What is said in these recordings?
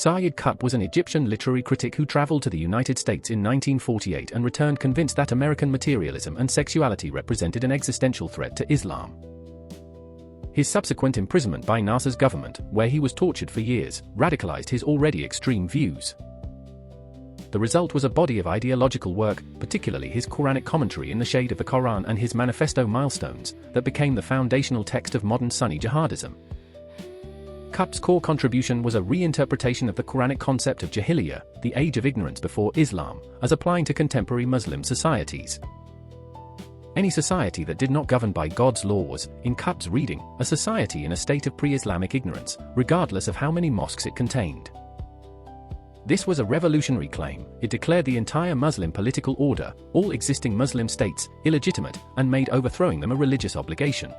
Sayyid Qutb was an Egyptian literary critic who traveled to the United States in 1948 and returned convinced that American materialism and sexuality represented an existential threat to Islam. His subsequent imprisonment by Nasser's government, where he was tortured for years, radicalized his already extreme views. The result was a body of ideological work, particularly his Quranic commentary In the Shade of the Quran and his Manifesto Milestones, that became the foundational text of modern Sunni jihadism. Qutb's core contribution was a reinterpretation of the Quranic concept of Jahiliyyah, the age of ignorance before Islam, as applying to contemporary Muslim societies. Any society that did not govern by God's law was, in Qutb's reading, a society in a state of pre-Islamic ignorance, regardless of how many mosques it contained. This was a revolutionary claim. It declared the entire Muslim political order, all existing Muslim states, illegitimate, and made overthrowing them a religious obligation.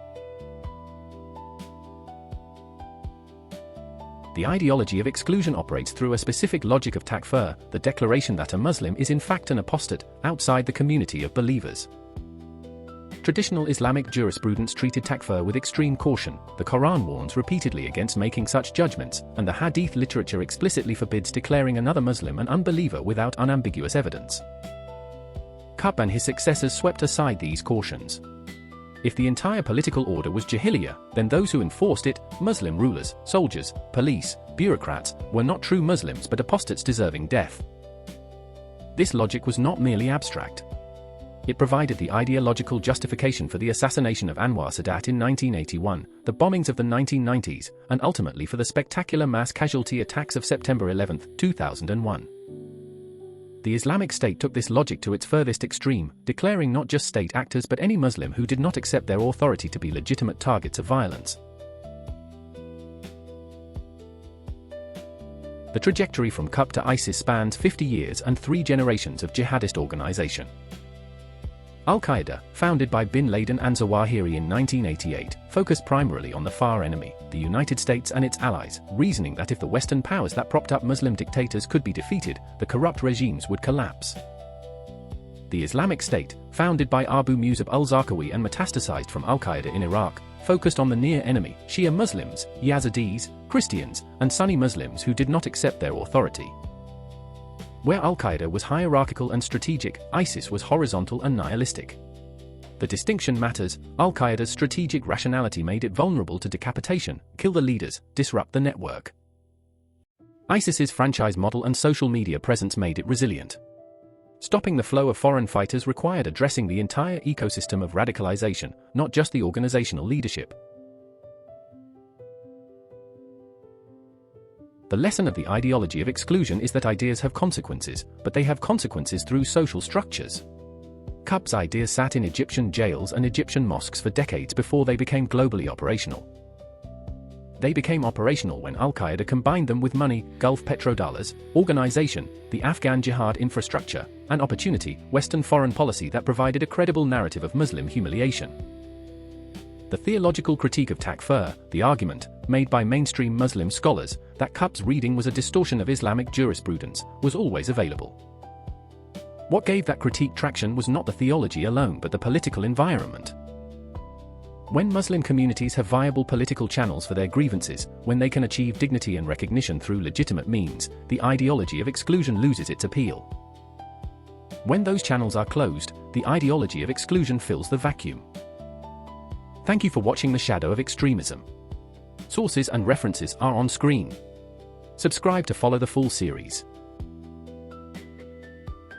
The ideology of exclusion operates through a specific logic of takfir, the declaration that a Muslim is in fact an apostate, outside the community of believers. Traditional Islamic jurisprudence treated takfir with extreme caution. The Quran warns repeatedly against making such judgments, and the Hadith literature explicitly forbids declaring another Muslim an unbeliever without unambiguous evidence. Qutb and his successors swept aside these cautions. If the entire political order was Jahiliyyah, then those who enforced it, Muslim rulers, soldiers, police, bureaucrats, were not true Muslims but apostates deserving death. This logic was not merely abstract. It provided the ideological justification for the assassination of Anwar Sadat in 1981, the bombings of the 1990s, and ultimately for the spectacular mass casualty attacks of September 11, 2001. The Islamic State took this logic to its furthest extreme, declaring not just state actors but any Muslim who did not accept their authority to be legitimate targets of violence. The trajectory from Qutb to ISIS spans 50 years and 3 generations of jihadist organization. Al-Qaeda, founded by bin Laden and Zawahiri in 1988, focused primarily on the far enemy, the United States and its allies, reasoning that if the Western powers that propped up Muslim dictators could be defeated, the corrupt regimes would collapse. The Islamic State, founded by Abu Musab al-Zarqawi and metastasized from Al-Qaeda in Iraq, focused on the near enemy, Shia Muslims, Yazidis, Christians, and Sunni Muslims who did not accept their authority. Where Al-Qaeda was hierarchical and strategic, ISIS was horizontal and nihilistic. The distinction matters. Al-Qaeda's strategic rationality made it vulnerable to decapitation, kill the leaders, disrupt the network. ISIS's franchise model and social media presence made it resilient. Stopping the flow of foreign fighters required addressing the entire ecosystem of radicalization, not just the organizational leadership. The lesson of the ideology of exclusion is that ideas have consequences, but they have consequences through social structures. Qutb's ideas sat in Egyptian jails and Egyptian mosques for decades before they became globally operational. They became operational when Al-Qaeda combined them with money, Gulf petrodollars, organization, the Afghan jihad infrastructure, and opportunity, Western foreign policy that provided a credible narrative of Muslim humiliation. The theological critique of takfir, the argument, made by mainstream Muslim scholars, that Qutb's reading was a distortion of Islamic jurisprudence, was always available. What gave that critique traction was not the theology alone but the political environment. When Muslim communities have viable political channels for their grievances, when they can achieve dignity and recognition through legitimate means, the ideology of exclusion loses its appeal. When those channels are closed, the ideology of exclusion fills the vacuum. Thank you for watching The Shadow of Extremism. Sources and references are on screen. Subscribe to follow the full series.